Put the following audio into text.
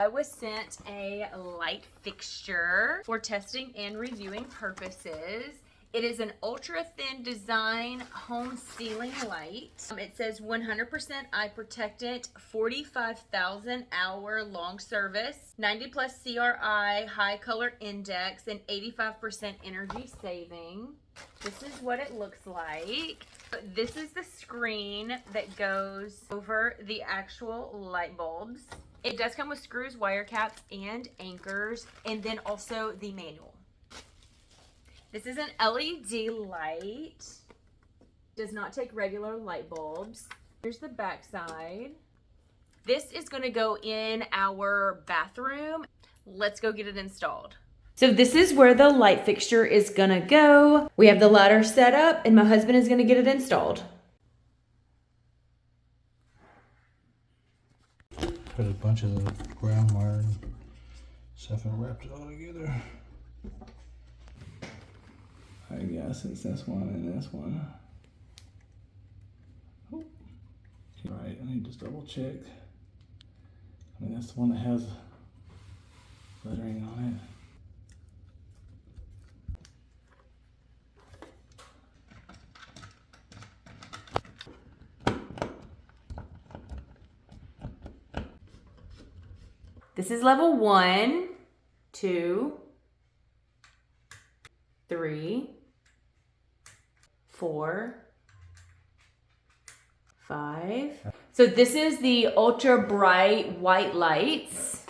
I was sent a light fixture for testing and reviewing purposes. It is an ultra thin design home ceiling light. It says 100% eye protectant, 45,000 hour long service, 90 plus CRI, high color index, and 85% energy saving. This is what it looks like. This is the screen that goes over the actual light bulbs. It does come with screws, wire caps, and anchors, and then also the manual. This is an LED light. Does not take regular light bulbs. Here's the back side. This is gonna go in our bathroom. Let's go get it installed. So this is where the light fixture is gonna go. We have the ladder set up and my husband is gonna get it installed. Put a bunch of the ground wire and stuff and wrapped it all together. I guess it's this one and this one. Oh. Right, I need to double check. I mean, that's the one that has lettering on it. This is level 1, 2, 3, 4, 5. So this is the ultra bright white lights.